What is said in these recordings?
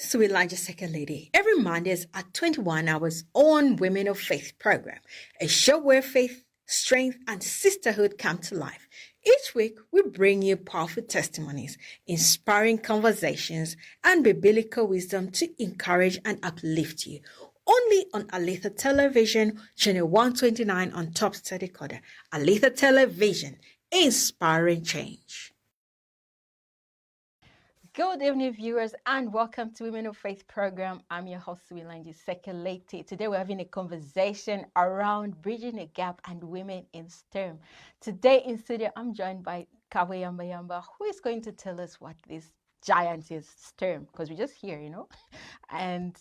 Suwilanji Sekeleti every Mondays at 21 hours on Women of Faith program, a show where faith, strength, and sisterhood come to life. Each week, we bring you powerful testimonies, inspiring conversations, and biblical wisdom to encourage and uplift you. Only on Aletha Television, channel 129 on Top Study Decoder. Aletha Television, inspiring change. Good evening, viewers, and welcome to Women of Faith program. I'm your host, Suwilanji Sekeleti. Today, we're having a conversation around bridging the gap and women in STEM. Today in studio, I'm joined by Kabwe Yambayamba, who is going to tell us what this giant is, STEM, because we're just here, And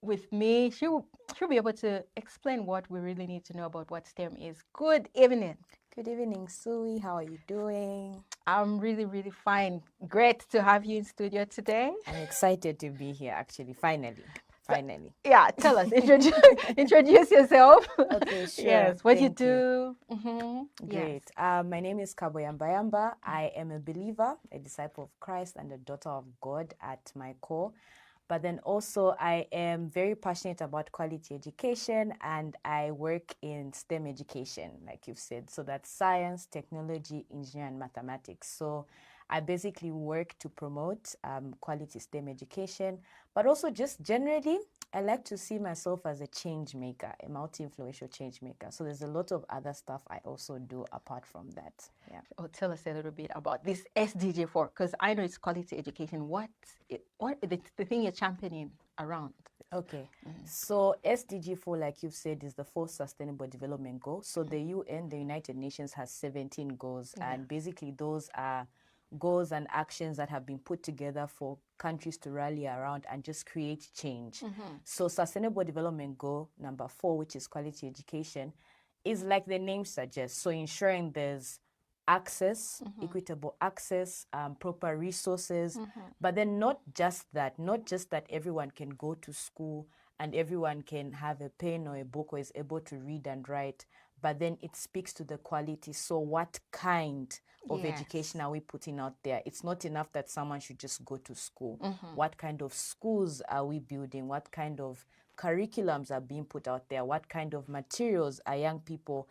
with me, she'll be able to explain what we really need to know about what STEM is. Good evening. Good evening, Sui. How are you doing? I'm really, really fine. Great to have you in studio today. I'm excited to be here, actually. Finally. Yeah, tell us. Introduce yourself. Okay, sure. Yes, what you do. Great. Yes. My name is Kabwe Yambayamba. I am a believer, a disciple of Christ, and a daughter of God at my core. But then also I am very passionate about quality education, and I work in STEM education, like you've said. So that's science, technology, engineering, and mathematics. So I basically work to promote quality STEM education, but also just generally, I like to see myself as a change maker, a multi-influential change maker. So there's a lot of other stuff I also do apart from that. Yeah. Oh, tell us a little bit about this SDG4, because I know it's quality education. What the thing you're championing around? Okay, so SDG4, like you've said, is the fourth sustainable development goal. So the UN, the United Nations, has 17 goals, and basically those are goals and actions that have been put together for countries to rally around and just create change. So sustainable development goal number 4, which is quality education, is like the name suggests. So ensuring there's access, equitable access, proper resources, but then not just that everyone can go to school and everyone can have a pen or a book or is able to read and write, but then it speaks to the quality. So what kind of education are we putting out there? It's not enough that someone should just go to school. What kind of schools are we building? What kind of curriculums are being put out there? What kind of materials are young people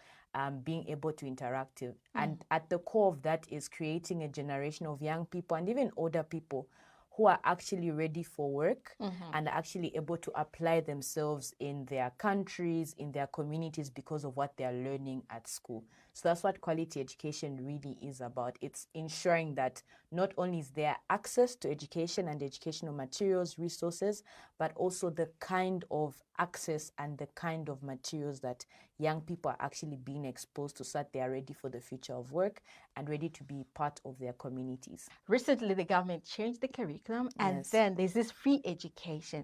being able to interact with? And at the core of that is creating a generation of young people and even older people who are actually ready for work and are actually able to apply themselves in their countries, in their communities, because of what they are learning at school. So that's what quality education really is about. It's ensuring that not only is there access to education and educational materials, resources, but also the kind of access and the kind of materials that young people are actually being exposed to so that they are ready for the future of work and ready to be part of their communities. Recently, the government changed the curriculum, and then there's this free education.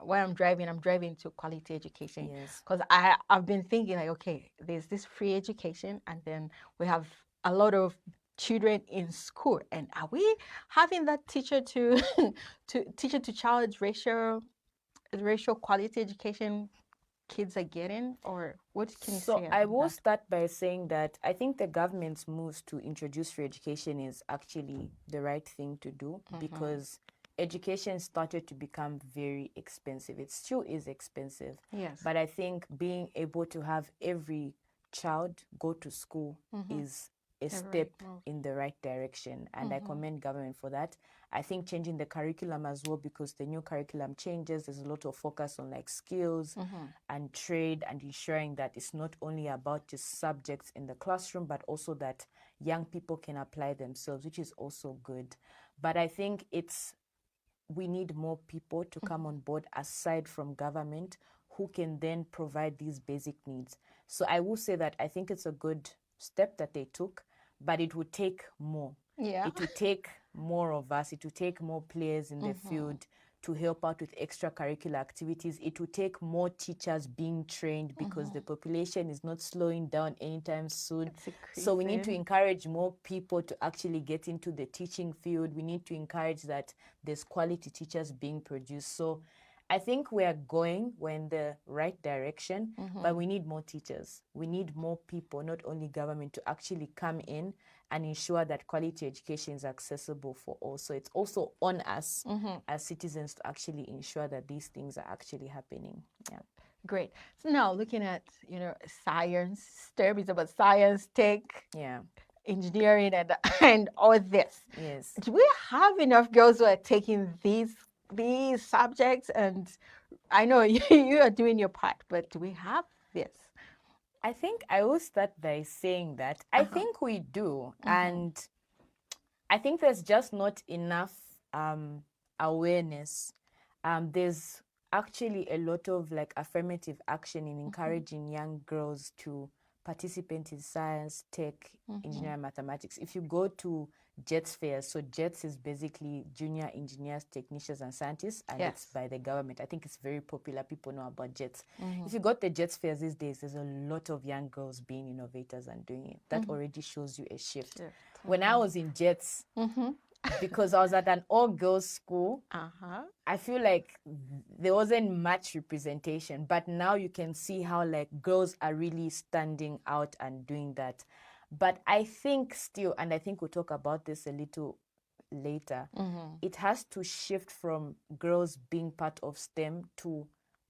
While I'm driving to quality education. Because I've been thinking like, okay, there's this free education, and then we have a lot of children in school, and are we having that teacher to teacher to child ratio quality education kids are getting, or what can you say? So I will start by saying that I think the government's moves to introduce free education is actually the right thing to do, because education started to become very expensive. It still is expensive. Yes. But I think being able to have every child go to school is a step in the right direction, and I commend government for that. I think changing the curriculum as well, because the new curriculum changes, there's a lot of focus on like skills and trade, and ensuring that it's not only about just subjects in the classroom, but also that young people can apply themselves, which is also good. But I think we need more people to come on board aside from government, who can then provide these basic needs. So I will say that I think it's a good step that they took, but it would take more. It would take more of us. It would take more players in the field to help out with extracurricular activities. It would take more teachers being trained, because the population is not slowing down anytime soon. So we need to encourage more people to actually get into the teaching field. We need to encourage that there's quality teachers being produced. So I think we're in the right direction, but we need more teachers. We need more people, not only government, to actually come in and ensure that quality education is accessible for all. So it's also on us as citizens to actually ensure that these things are actually happening. Yeah. Great. So now looking at, science, STEM is about science, tech, Yeah. engineering, and all this. Yes. Do we have enough girls who are taking these subjects? And I know you are doing your part, but do we have this? I think I will start by saying that I think we do. And I think there's just not enough awareness. There's actually a lot of like affirmative action in encouraging young girls to participate in science, tech, engineering, mathematics. If you go to JETS fairs, so JETS is basically junior engineers, technicians, and scientists, and it's by the government. I think it's very popular. People know about JETS. If you go to the JETS fairs these days, there's a lot of young girls being innovators and doing it. That already shows you a shift. When I was in JETS, because I was at an all-girls school, I feel like there wasn't much representation. But now you can see how like girls are really standing out and doing that. But I think still, and I think we'll talk about this a little later, it has to shift from girls being part of STEM to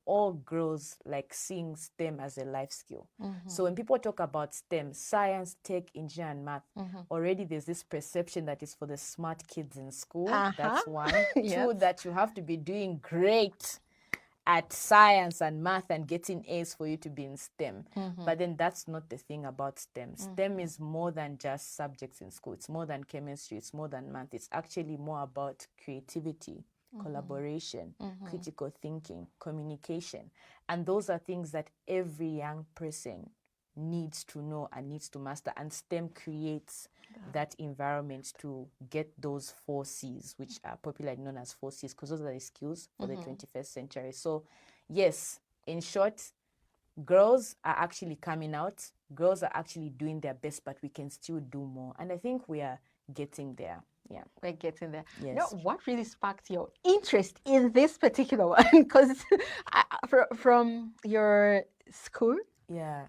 all girls like seeing STEM as a life skill. So when people talk about STEM, science, tech, engineering, and math, already there's this perception that it's for the smart kids in school. That's one. Two, that you have to be doing great at science and math and getting A's for you to be in STEM. But then that's not the thing about STEM. STEM is more than just subjects in school. It's more than chemistry. It's more than math. It's actually more about creativity, collaboration, critical thinking, communication. And those are things that every young person needs to know and needs to master. And STEM creates that environment to get those 4 C's, which are popularly known as 4 C's, because those are the skills for the 21st century. So yes, in short, girls are actually coming out. Girls are actually doing their best, but we can still do more. And I think we are getting there. Yeah, we're getting there. Yes. Now, what really sparked your interest in this particular one? Because from your school,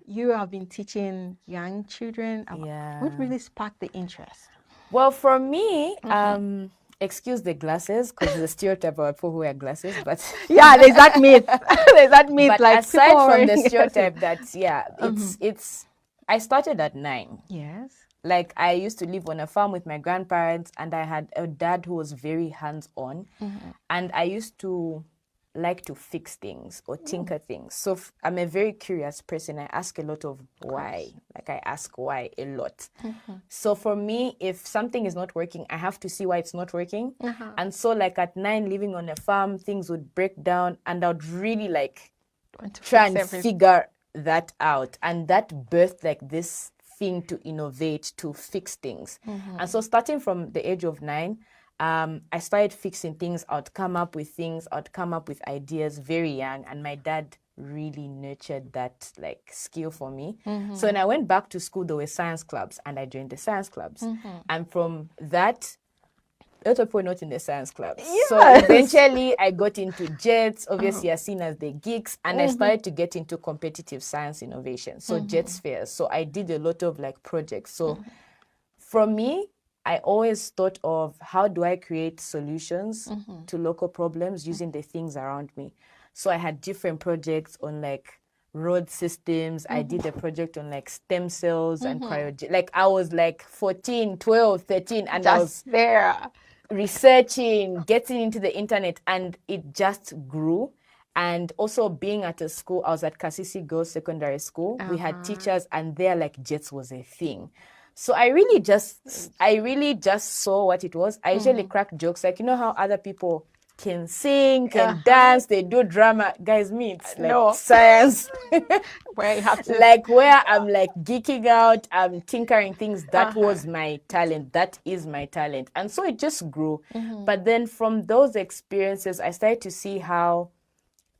you have been teaching young children. What really sparked the interest? Well, for me, excuse the glasses, because there's a stereotype about people who wear glasses, but there's that myth. There's that myth. But like aside from the stereotype, that it's. I started at 9. Yes. Like I used to live on a farm with my grandparents, and I had a dad who was very hands-on, and I used to like to fix things or tinker things. So I'm a very curious person. I ask a lot of why. Like I ask why a lot. So for me, if something is not working, I have to see why it's not working. And so like at 9, living on a farm, things would break down, and I would really like try and figure that out. And that birthed like this thing to innovate, to fix things. And so starting from the age of 9, I started fixing things. I'd come up with things. I'd come up with ideas very young. And my dad really nurtured that like skill for me. So when I went back to school, there were science clubs, and I joined the science clubs. And from that, a lot of people were not in the science clubs. So eventually I got into JETS. Obviously, you're seen as the geeks. And I started to get into competitive science innovation. So JETS fairs. So I did a lot of like projects. So for me, I always thought of how do I create solutions to local problems using the things around me. So I had different projects on like road systems. I did a project on like stem cells and cryogen. Like I was like 14, 12, 13, and I was there researching, getting into the internet, and it just grew. And also being at a school, I was at Kasisi Girls Secondary School. We had teachers, and there like JETS was a thing. So I really just saw what it was. I usually crack jokes, like, you know how other people can sing, can dance, they do drama. Guys, me, it's like science. Where you have to... Like where I'm like geeking out, I'm tinkering things. That was my talent. That is my talent. And so it just grew. But then from those experiences, I started to see how,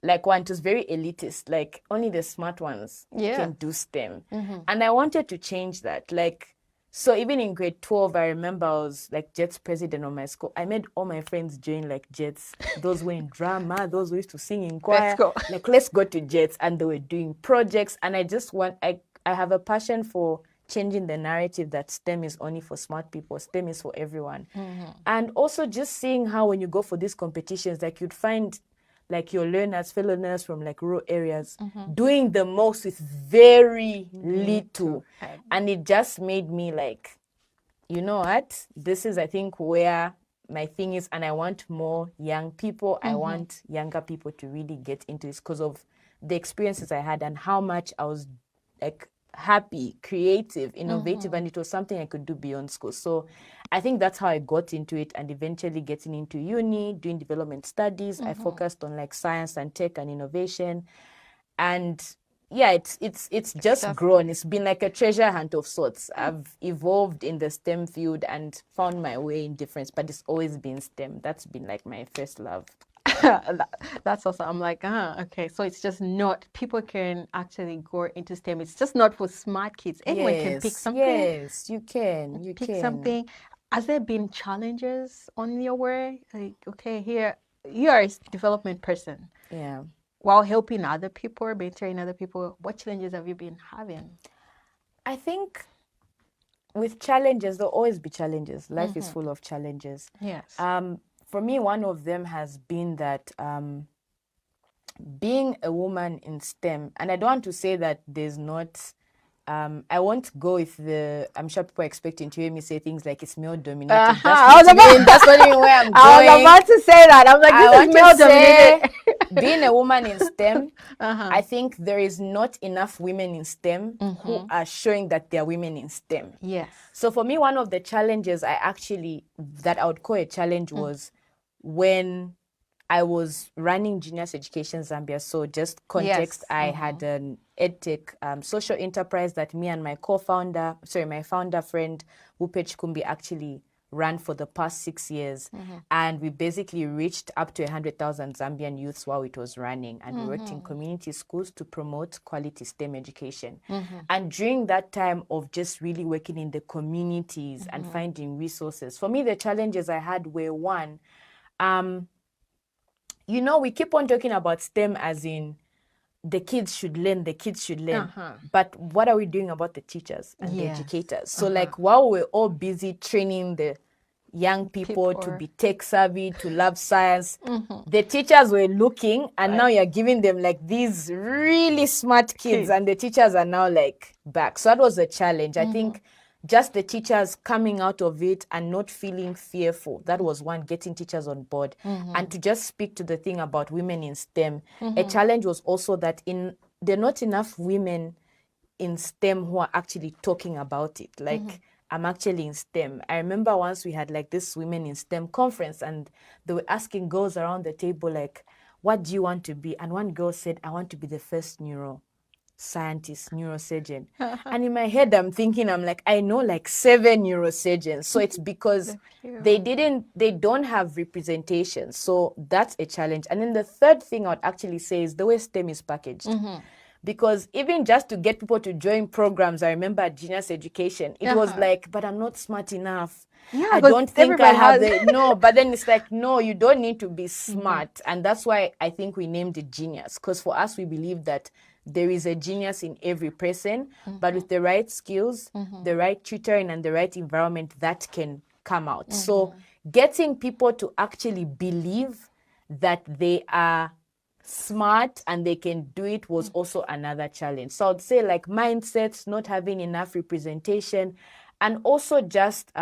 like, one, it was very elitist. Like, only the smart ones can do STEM. And I wanted to change that. Like, so even in grade 12, I remember I was like JETS president of my school. I made all my friends join like JETS. Those were in drama, those who used to sing in choir. Let's go. Like, let's go to JETS. And they were doing projects. And I have a passion for changing the narrative that STEM is only for smart people. STEM is for everyone. And also just seeing how when you go for these competitions, like you'd find like your learners, fellow learners from like rural areas doing the most with very little. And it just made me like, you know what? This is, I think, where my thing is, and I want more young people. I want younger people to really get into this because of the experiences I had and how much I was like happy, creative, innovative, and it was something I could do beyond school. So I think that's how I got into it, and eventually getting into uni, doing development studies. I focused on like science and tech and innovation, and yeah, it's just grown. It's been like a treasure hunt of sorts. I've evolved in the STEM field and found my way in difference, but it's always been STEM. That's been like my first love. That's also, I'm like, okay, so it's just not, people can actually go into STEM. It's just not for smart kids. Anyone can pick something. Yes, you can. You pick can. something. Has there been challenges on your way? Like, okay, here, you are a development person. Yeah. While helping other people, mentoring other people, what challenges have you been having? I think with challenges, there'll always be challenges. Life is full of challenges. Yes. For me, one of them has been that being a woman in STEM, and I don't want to say that there's not, I won't go with the, I'm sure people are expecting to hear me say things like it's male dominated. That's not even where I'm going. I was about to say that. I'm like, this is male dominated. Being a woman in STEM, I think there is not enough women in STEM who are showing that they're women in STEM. Yes. So for me, one of the challenges that I would call a challenge was when I was running Genius Education Zambia. So just context, I had an edtech social enterprise that me and my my founder friend, Wupe Kumbi, actually ran for the past 6 years. And we basically reached up to 100,000 Zambian youths while it was running. And we worked in community schools to promote quality STEM education. And during that time of just really working in the communities and finding resources, for me, the challenges I had were one, you know, we keep on talking about STEM as in the kids should learn. But what are we doing about the teachers and the educators? So like while we're all busy training the young people to be tech savvy, to love science, the teachers were looking, and now you're giving them like these really smart kids, and the teachers are now like back. So that was a challenge. I think just the teachers coming out of it and not feeling fearful. That was one, getting teachers on board. And to just speak to the thing about women in STEM, a challenge was also that there are not enough women in STEM who are actually talking about it. Like, I'm actually in STEM. I remember once we had like this women in STEM conference, and they were asking girls around the table, like, what do you want to be? And one girl said, I want to be the first neuroscientist, neurosurgeon. And in my head, I'm thinking, I know like 7 neurosurgeons. So it's because they don't have representation. So that's a challenge. And then the third thing I would actually say is the way STEM is packaged. Because even just to get people to join programs, I remember at Genius Education, it was like, but I'm not smart enough. Yeah, I don't think I have no, but then it's like, no, you don't need to be smart. And that's why I think we named it Genius. Because for us, we believe that there is a genius in every person, but with the right skills, the right tutoring, and the right environment, that can come out. So getting people to actually believe that they are smart and they can do it was also another challenge. So I'd say like mindsets, not having enough representation, and also just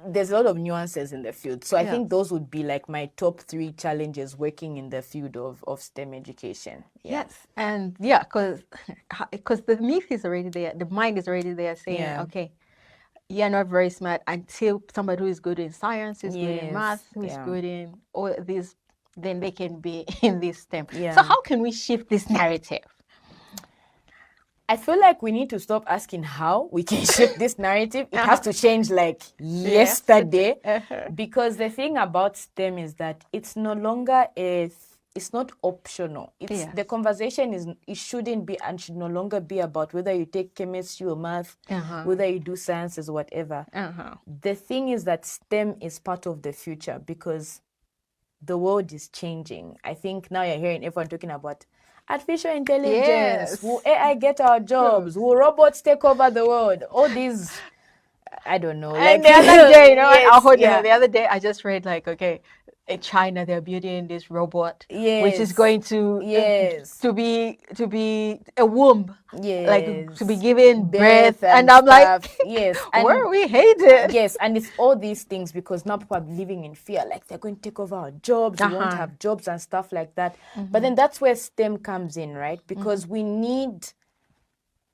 there's a lot of nuances in the field. So I think those would be like my top 3 challenges working in the field of STEM education. Yes. And because the myth is already there, the mind is already there saying, okay, you're not very smart until somebody who is good in science, is good in math, who is good in all these, then they can be in this STEM. So how can we shift this narrative? I feel like we need to stop asking how we can shift this narrative. It has to change like yesterday. Because the thing about STEM is that it's no longer it's not optional. It's the conversation it shouldn't be and should no longer be about whether you take chemistry or math, whether you do sciences or whatever. The thing is that STEM is part of the future because the world is changing. I think now you're hearing everyone talking about artificial intelligence, Yes. will AI get our jobs, will robots take over the world, all these, I don't know. And Like, the other day, you know, yes, yeah. the other day I just read like, okay, in China they're building this robot which is Yes. going to Yes. to be a womb, like to be Yes. giving birth, and and I'm like, stuff. Yes. where And are we hated? yes, and it's all these things because now people are living in fear, like they're going to take over our jobs, we won't have jobs and stuff like that. But then that's where STEM comes in, right? Because we need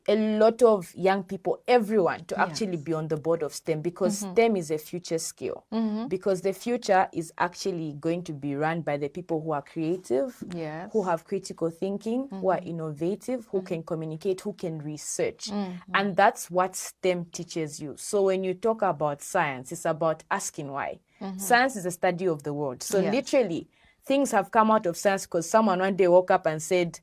a lot of young people, everyone, to actually be on the board of STEM, because STEM is a future skill. Because the future is actually going to be run by the people who are creative, Yes. who have critical thinking, who are innovative, who can communicate, who can research. And that's what STEM teaches you. So when you talk about science, it's about asking why. Science is a study of the world. So Yes. literally, things have come out of science because someone one day woke up and said,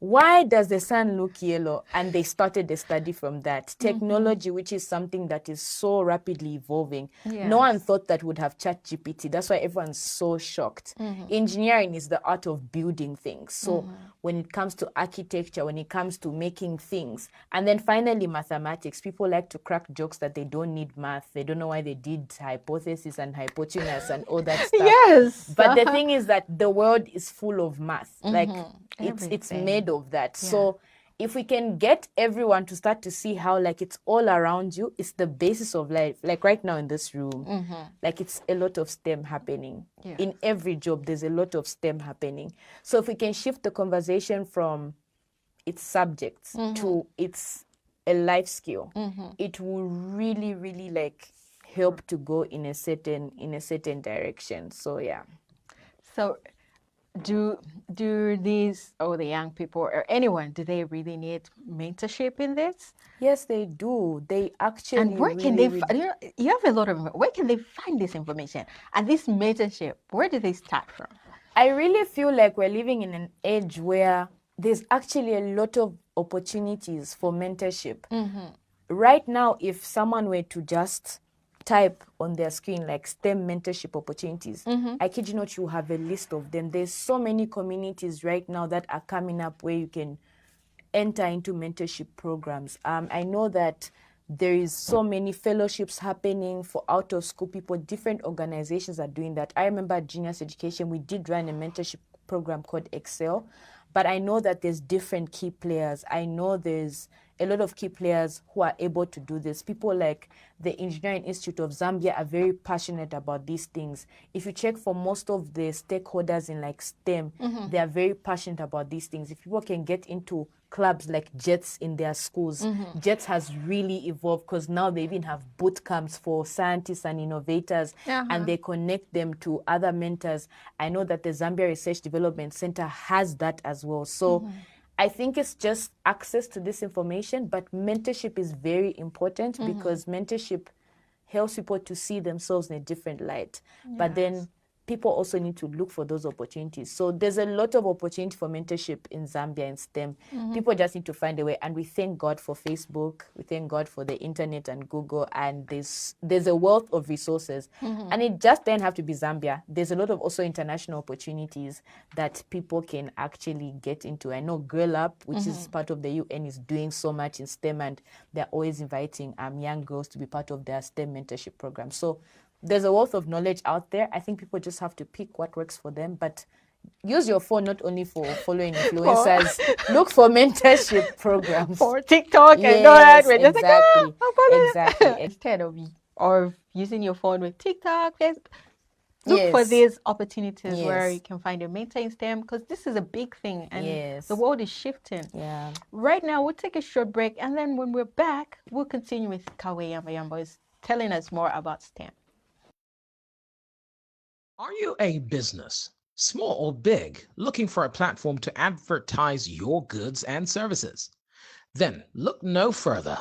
why does the sun look yellow? And they started the study from that. Technology, which is something that is so rapidly evolving. No one thought that would have ChatGPT. That's why everyone's so shocked. Engineering is the art of building things. So when it comes to architecture, when it comes to making things, and then finally mathematics, people like to crack jokes that they don't need math. They don't know why they did hypothesis and hypotenuse and all that stuff. Yes. But the thing is that the world is full of math. Like it's Everything. made of that. So if we can get everyone to start to see how like it's all around you, it's the basis of life. Like right now in this room, like it's a lot of STEM happening. In every job, there's a lot of STEM happening. So if we can shift the conversation from its subjects to it's a life skill, it will really, really like help to go in a certain direction. So yeah. So do these, or the young people or anyone, do they really need mentorship in this? Yes, they do. They actually. And where can really, they you have a lot of, where can they find this information and this mentorship? Where do they start from? I really feel like we're living in an age where there's actually a lot of opportunities for mentorship. Right now, if someone were to just type on their screen like STEM mentorship opportunities, I kid you not, you have a list of them. There's so many communities right now that are coming up where you can enter into mentorship programs. I know that there is so many fellowships happening for out of school people. Different organizations are doing that. I remember at Genius Education, we did run a mentorship program called Excel, but I know that there's different key players. I know there's a lot of key players who are able to do this. People like the Engineering Institute of Zambia are very passionate about these things. If you check for most of the stakeholders in like STEM, they are very passionate about these things. If people can get into clubs like JETS in their schools, JETS has really evolved because now they even have boot camps for scientists and innovators, and they connect them to other mentors. I know that the Zambia Research Development Center has that as well. So I think it's just access to this information, but mentorship is very important because mentorship helps people to see themselves in a different light. But then people also need to look for those opportunities. So there's a lot of opportunity for mentorship in Zambia in STEM. People just need to find a way. And we thank God for Facebook. We thank God for the internet and Google. And there's a wealth of resources. And it just doesn't have to be Zambia. There's a lot of also international opportunities that people can actually get into. I know Girl Up, which is part of the UN, is doing so much in STEM. And they're always inviting young girls to be part of their STEM mentorship program. So there's a wealth of knowledge out there. I think people just have to pick what works for them, but use your phone not only for following influencers, look for mentorship programs. For TikTok and all that. We're just exactly. like, I'm gonna Exactly. instead of using your phone with TikTok, look for these opportunities where you can find a mentor in STEM, because this is a big thing and the world is shifting. Yeah. Right now, we'll take a short break, and then when we're back, we'll continue with Kabwe Yambayamba, who's telling us more about STEM. Are you a business, small or big, looking for a platform to advertise your goods and services? Then look no further.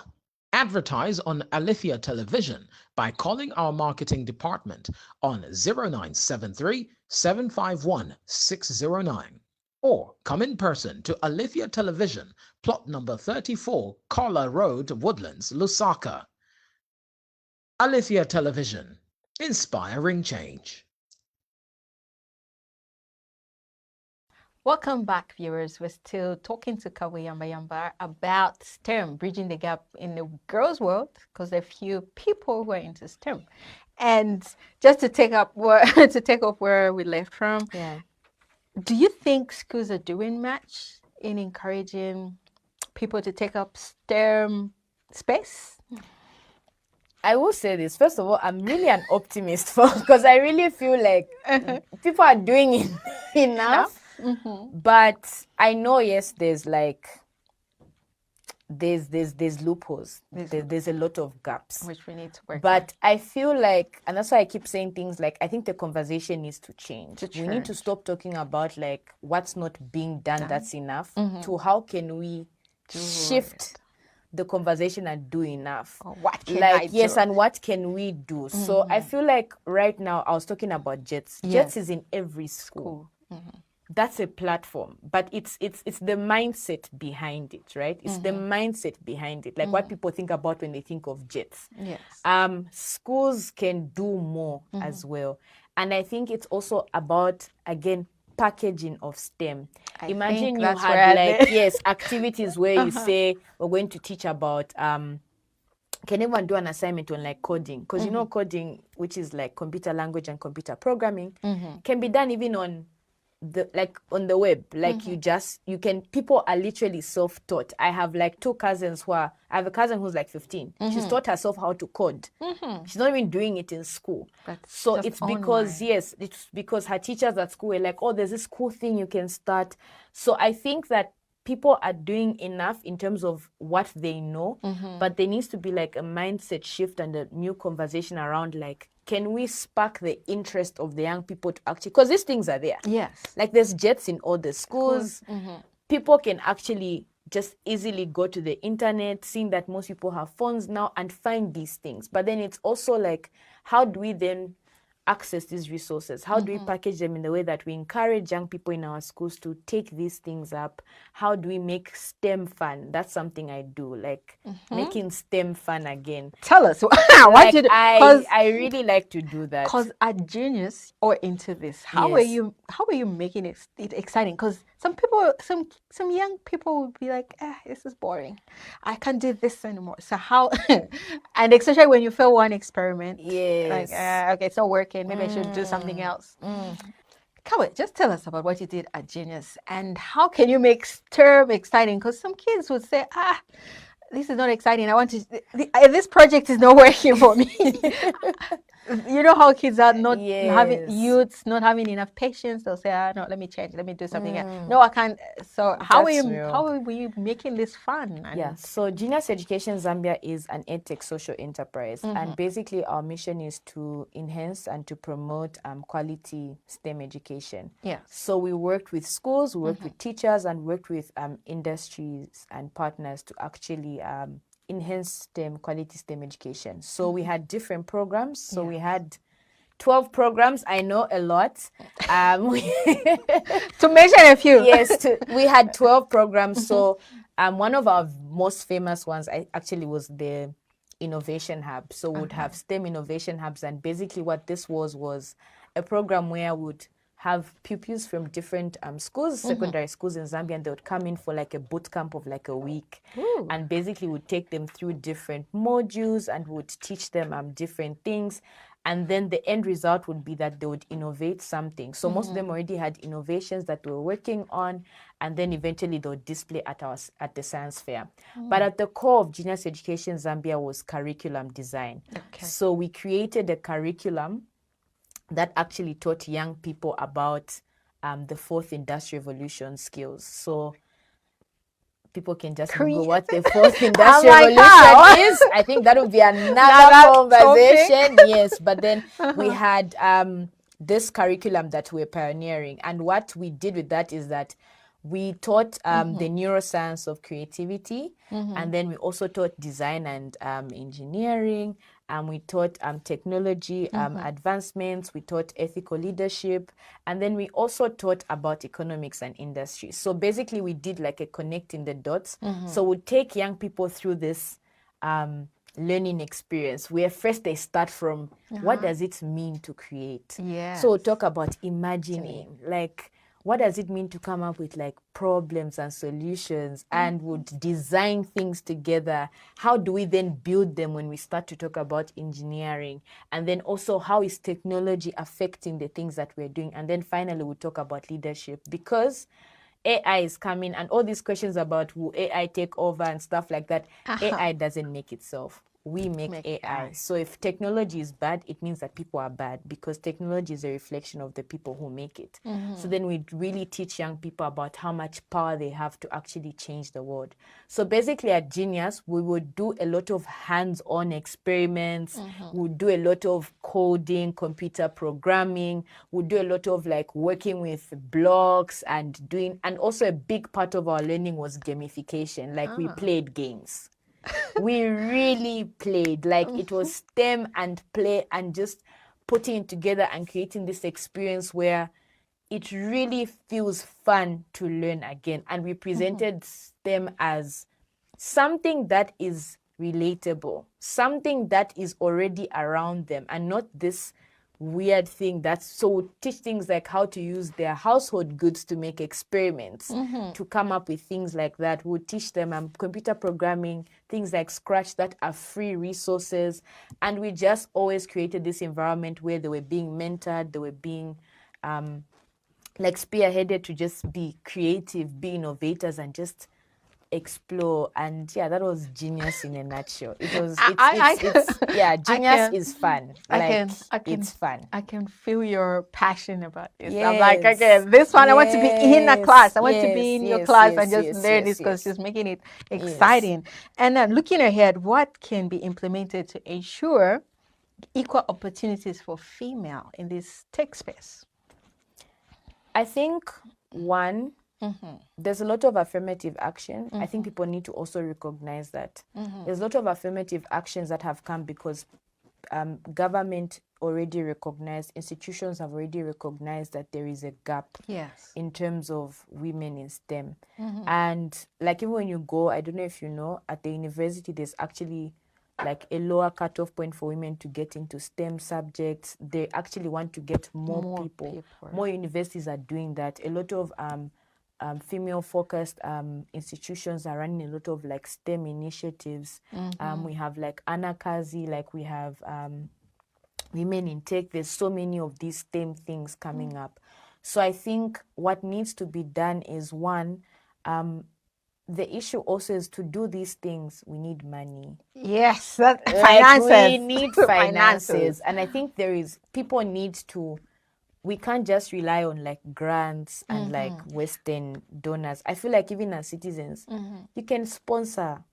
Advertise on Alithia Television by calling our marketing department on 0973 751 609, or come in person to Alithia Television, plot number 34, Carla Road, Woodlands, Lusaka. Alithia Television, inspiring change. Welcome back, viewers. We're still talking to Kabwe Yambayamba about STEM, bridging the gap in the girls' world, because there are few people who are into STEM. And just to take up where we left from, do you think schools are doing much in encouraging people to take up STEM space? I will say this. First of all, I'm really an optimist because I really feel like people are doing it enough. But I know, yes, there's loopholes. There's a lot of gaps which we need to work but on. I feel like, and that's why I keep saying things like, I think the conversation needs to change. We need to stop talking about like what's not being done that's enough to how can we shift the conversation and do enough. What can I do? Yes, and what can we do? So I feel like right now, I was talking about JETS. JETS is in every school. That's a platform, but it's the mindset behind it, right? It's the mindset behind it, like what people think about when they think of JETS. Yes. Schools can do more as well, and I think it's also about, again, packaging of STEM. Imagine you had activities where you say we're going to teach about can anyone do an assignment on like coding? Because you know coding, which is like computer language and computer programming, can be done even on the web. Like people are literally self-taught. I have like I have a cousin who's like 15. She's taught herself how to code. She's not even doing it in school. So it's because it's because her teachers at school were like, oh, there's this cool thing you can start. So I think that people are doing enough in terms of what they know, but there needs to be like a mindset shift and a new conversation around like, can we spark the interest of the young people to actually, because these things are there. Yes. Like there's JETS in all the schools. People can actually just easily go to the internet, seeing that most people have phones now, and find these things. But then it's also like, how do we then access these resources? How do we package them in the way that we encourage young people in our schools to take these things up? How do we make STEM fun? That's something I do, like making STEM fun again. Tell us what you do. I really like to do that. Because at Genius or into this, how are you making it exciting? Because some young people would be like, this is boring. I can't do this anymore. So how? And especially when you fail one experiment, like okay, it's not working. Maybe I should do something else. Kabwe, just tell us about what you did at Genius and how can you make STEM exciting? Because some kids would say, this is not exciting. I want to. This project is not working for me. You know how kids are not having youths not having enough patience. They'll say, no, let me change. Let me do something else. No, I can't. So how are you making this fun? So Genius Education Zambia is an edtech social enterprise, and basically our mission is to enhance and to promote quality STEM education. So we worked with schools, we worked with teachers, and worked with industries and partners to actually enhance quality STEM education. So we had different programs. So we had 12 programs. I know a lot. To mention a few. Yes, we had 12 programs. So one of our most famous ones actually was the Innovation Hub. So we would have STEM Innovation Hubs. And basically what this was a program where we would have pupils from different schools, secondary schools in Zambia, and they would come in for like a boot camp of like a week. And basically would take them through different modules and would teach them different things. And then the end result would be that they would innovate something. So most of them already had innovations that they were working on, and then eventually they would display at the science fair. But at the core of Genius Education Zambia was curriculum design. So we created a curriculum that actually taught young people about the fourth industrial revolution skills. So people can just Google what the fourth industrial revolution is. I think that would be another conversation. Yes, but then we had this curriculum that we're pioneering. And what we did with that is that we taught the neuroscience of creativity, and then we also taught design and engineering, and we taught technology advancements, we taught ethical leadership, and then we also taught about economics and industry. So basically we did like a connecting the dots. So we take young people through this learning experience where first they start from what does it mean to create. So we'll talk about imagining, like what does it mean to come up with like problems and solutions, and would design things together? How do we then build them when we start to talk about engineering? And then also, how is technology affecting the things that we're doing? And then finally, we'll talk about leadership, because AI is coming, and all these questions about will AI take over and stuff like that. AI doesn't make itself. We make AI. So if technology is bad, it means that people are bad, because technology is a reflection of the people who make it. So then we really teach young people about how much power they have to actually change the world. So basically at Genius, we would do a lot of hands-on experiments. We would do a lot of coding, computer programming. We would do a lot of like working with blocks and also a big part of our learning was gamification. Like we played games. We really played, like it was STEM and play, and just putting it together and creating this experience where it really feels fun to learn again. And we presented STEM as something that is relatable, something that is already around them, and not this weird thing. That's so teach things like how to use their household goods to make experiments, to come up with things like that. We'll teach them computer programming, things like Scratch that are free resources. And we just always created this environment where they were being mentored, they were being like spearheaded to just be creative, be innovators, and just explore. And yeah, that was Genius in a nutshell. It was Genius is fun. It's fun. I can feel your passion about this. I'm like, okay, this one I want to be in a class. I want to be in your class and just learn this, because just making it exciting. And then looking ahead, what can be implemented to ensure equal opportunities for female in this tech space? I think one, there's a lot of affirmative action. I think people need to also recognize that there's a lot of affirmative actions that have come because government already recognized, institutions have already recognized that there is a gap in terms of women in STEM. And like even when you go, I don't know if you know, at the university, there's actually like a lower cutoff point for women to get into STEM subjects. They actually want to get more people. More universities are doing that. A lot of female-focused institutions are running a lot of like STEM initiatives. We have like Anakazi, like we have Women in Tech. There's so many of these STEM things coming up. So I think what needs to be done is one, the issue also is to do these things, we need money. Yes, finances. We need finances. And I think people need to, we can't just rely on like grants and like Western donors. I feel like even as citizens, you can sponsor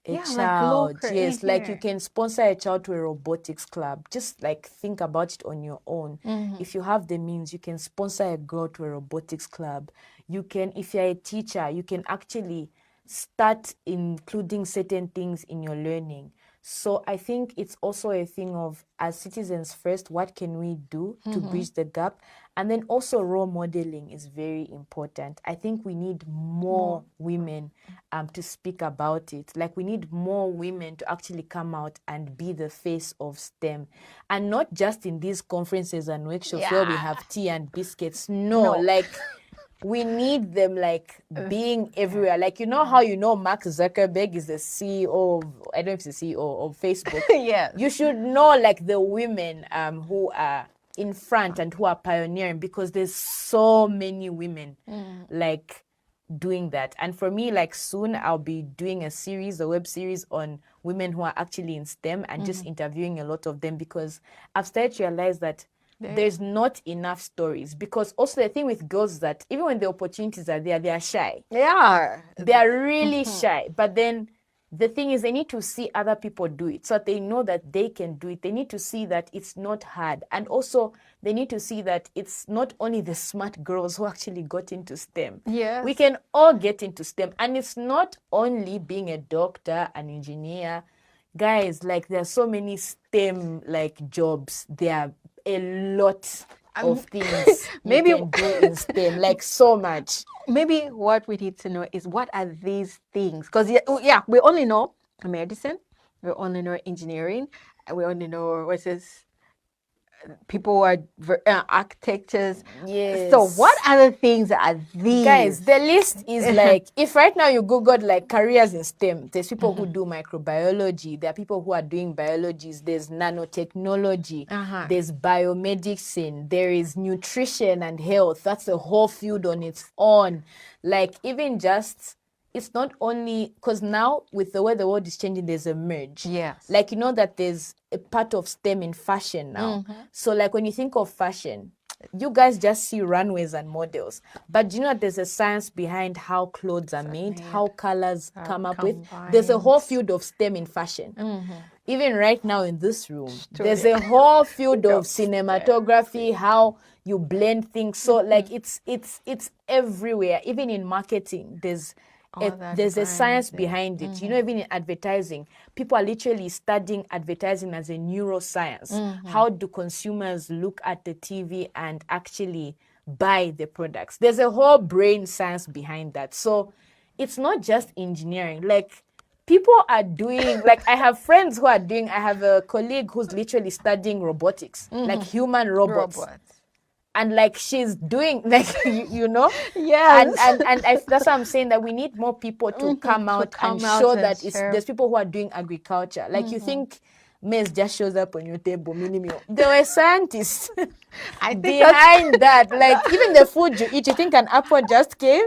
a child. Yes, like you can sponsor a child to a robotics club. Just like think about it on your own. If you have the means, you can sponsor a girl to a robotics club. You can, if you're a teacher, you can actually start including certain things in your learning. So I think it's also a thing of, as citizens first, what can we do to bridge the gap? And then also role modeling is very important. I think we need more women to speak about it. Like we need more women to actually come out and be the face of STEM. And not just in these conferences and workshops where we have tea and biscuits. No. Like we need them like being everywhere. Like, you know how Mark Zuckerberg is the CEO of, I don't know if it's the CEO of Facebook. Yes. You should know like the women who are in front and who are pioneering, because there's so many women like doing that. And for me, like soon I'll be doing a web series on women who are actually in STEM and just interviewing a lot of them, because I've started to realize that there's not enough stories. Because also the thing with girls is that even when the opportunities are there, they are shy. They are really shy. But then the thing is, they need to see other people do it so that they know that they can do it. They need to see that it's not hard. And also they need to see that it's not only the smart girls who actually got into STEM. Yes. We can all get into STEM. And it's not only being a doctor, an engineer. Guys, like there are so many STEM like jobs. There are a lot of things maybe you can do in STEM, like so much. Maybe what we need to know is, what are these things? Because we only know medicine, we only know engineering, we only know people who are architects. Yes. So what other things are these? Guys, the list is like, if right now you Googled like careers in STEM, there's people who do microbiology, there are people who are doing biologies, there's nanotechnology, there's biomedicine, there is nutrition and health. That's a whole field on its own. Like, even just, it's not only, because now with the way the world is changing, there's a merge. Yes. Like, you know that there's a part of STEM in fashion now. So like when you think of fashion, you guys just see runways and models, but do you know that there's a science behind how clothes are made, how colors come up with? There's a whole field of STEM in fashion. Even right now in this room, there's a whole field of cinematography, how you blend things. So like it's everywhere. Even in marketing, there's a science behind it. You know, even in advertising, people are literally studying advertising as a neuroscience. How do consumers look at the TV and actually buy the products? There's a whole brain science behind that. So it's not just engineering. Like, people are doing, like, I have friends who are doing, I have a colleague who's literally studying robotics, like human robots. And like she's doing, like, you know, yes, and that's why I'm saying that we need more people to come out and show that there's people who are doing agriculture. Like, you think maize just shows up on your table, there were scientists behind that. Like, even the food you eat, you think an apple just came?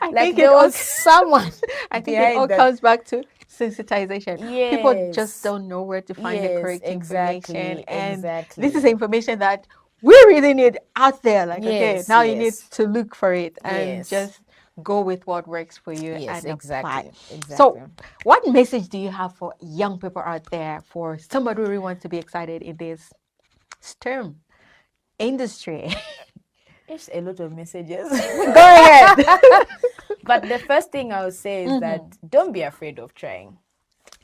I think there was someone. I think it all comes back to sensitization. Yes. People just don't know where to find the correct information, and exactly. this is information that we really need out there. Like, okay, now you need to look for it and just go with what works for you and apply. So what message do you have for young people out there, for somebody who really wants to be excited in this STEM industry? It's a lot of messages. Go ahead. But the first thing I would say is that don't be afraid of trying.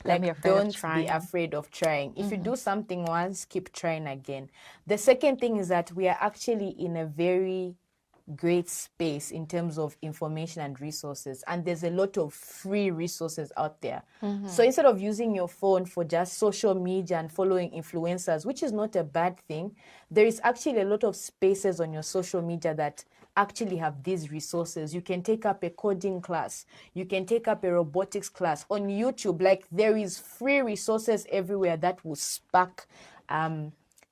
Like, don't be afraid of trying. If you do something once, keep trying again. The second thing is that we are actually in a very great space in terms of information and resources, and there's a lot of free resources out there. So instead of using your phone for just social media and following influencers, which is not a bad thing, there is actually a lot of spaces on your social media that actually have these resources. You can take up a coding class, you can take up a robotics class on YouTube. Like, there is free resources everywhere that will spark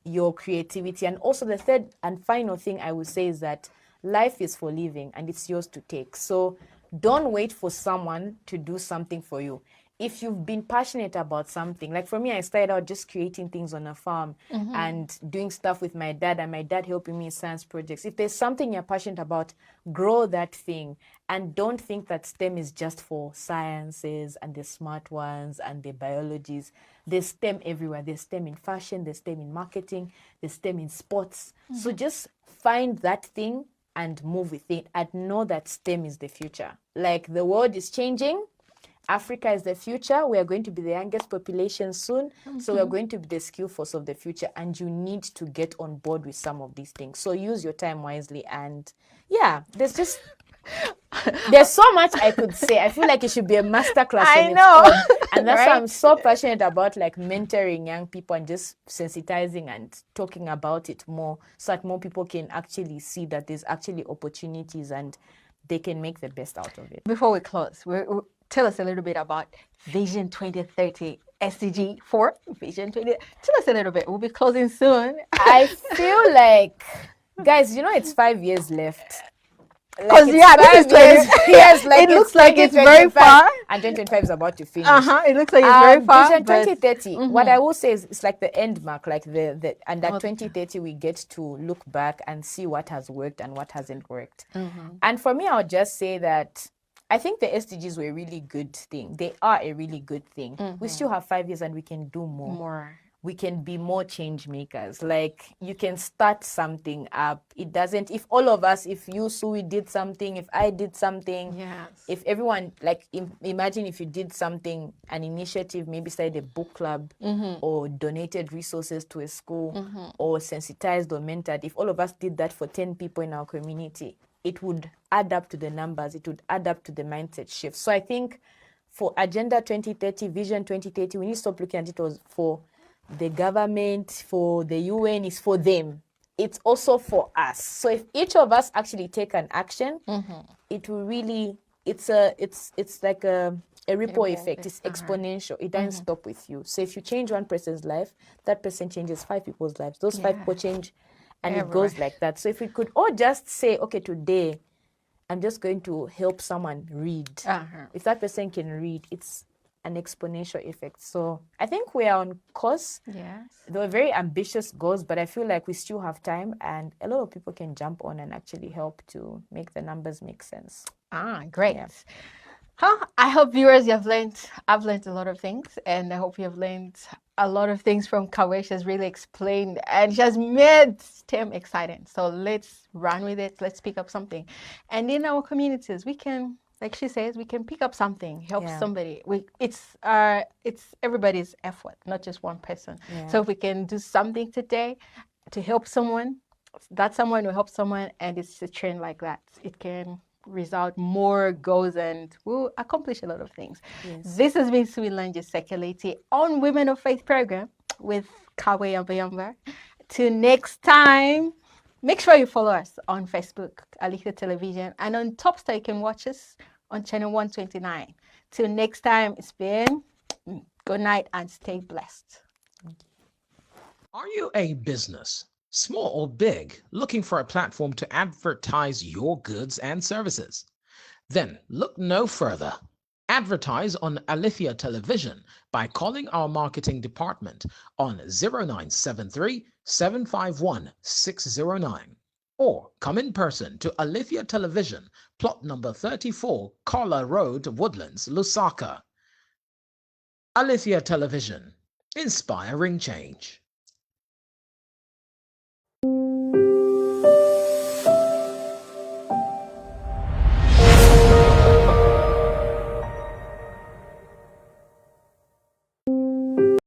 your creativity. And also the third and final thing I would say is that life is for living and it's yours to take. So don't wait for someone to do something for you. If you've been passionate about something, like for me, I started out just creating things on a farm and doing stuff with my dad, and my dad helping me in science projects. If there's something you're passionate about, grow that thing, and don't think that STEM is just for sciences and the smart ones and the biologies. There's STEM everywhere. There's STEM in fashion, there's STEM in marketing, there's STEM in sports. So just find that thing and move with it, and know that STEM is the future. Like, the world is changing. Africa is the future. We are going to be the youngest population soon. So we are going to be the skill force of the future, and you need to get on board with some of these things. So use your time wisely. And yeah, there's so much I could say. I feel like it should be a masterclass. I know. And that's why I'm so passionate about like mentoring young people and just sensitizing and talking about it more, so that more people can actually see that there's actually opportunities and they can make the best out of it. Before we close, tell us a little bit about Vision 2030, SDG 4, Vision 20. Tell us a little bit. We'll be closing soon. I feel like, guys, you know, it's 5 years left. Because this is 20 years. Like, it looks like it's very far. And 2025 is about to finish. It looks like it's very far. Vision 2030, what I will say is it's like the end mark, like and at 2030 we get to look back and see what has worked and what hasn't worked. And for me, I would just say that I think the SDGs were a really good thing. They are a really good thing. We still have 5 years and we can do more. We can be more change makers. Like, you can start something up. It doesn't, if all of us, if you, Suwi, did something, if I did something, if everyone, like, imagine if you did something, an initiative, maybe started a book club or donated resources to a school or sensitized or mentored. If all of us did that for 10 people in our community, it would add up to the numbers. It would add up to the mindset shift. So I think for Agenda 2030, Vision 2030, we need to stop looking at it as for the government, for the UN is for them. It's also for us. So if each of us actually take an action, it will really, it's like a ripple effect. It's exponential. It doesn't stop with you. So if you change one person's life, that person changes 5 people's lives. Those 5 people change, and it goes like that. So if we could all just say, okay, today I'm just going to help someone read. If that person can read, it's an exponential effect. So I think we are on course. Yes. They were very ambitious goals, but I feel like we still have time, and a lot of people can jump on and actually help to make the numbers make sense. Great. Yeah. I hope viewers, I've learned a lot of things, and I hope you have learned a lot of things from Kabwe. She has really explained, and she has made STEM exciting. So let's run with it. Let's pick up something. And in our communities, we can, like she says, we can pick up something, help somebody. It's everybody's effort, not just one person. So if we can do something today to help someone, that someone will help someone, and it's a trend like that. It can result more goals, and we'll accomplish a lot of things. This has been Suwilanji Sekeleti on Women of Faith program with Kabwe Yambayamba. Till next time, make sure you follow us on Facebook, Alithia Television, and on Topstar you can watch us on channel 129. Till next time, it's been good night and stay blessed. Are you a business, small or big, looking for a platform to advertise your goods and services? Then look no further. Advertise on Alithia Television by calling our marketing department on 0973 751 609, or come in person to Alithia Television, plot number 34, Carla Road, Woodlands, Lusaka. Alithia Television, inspiring change.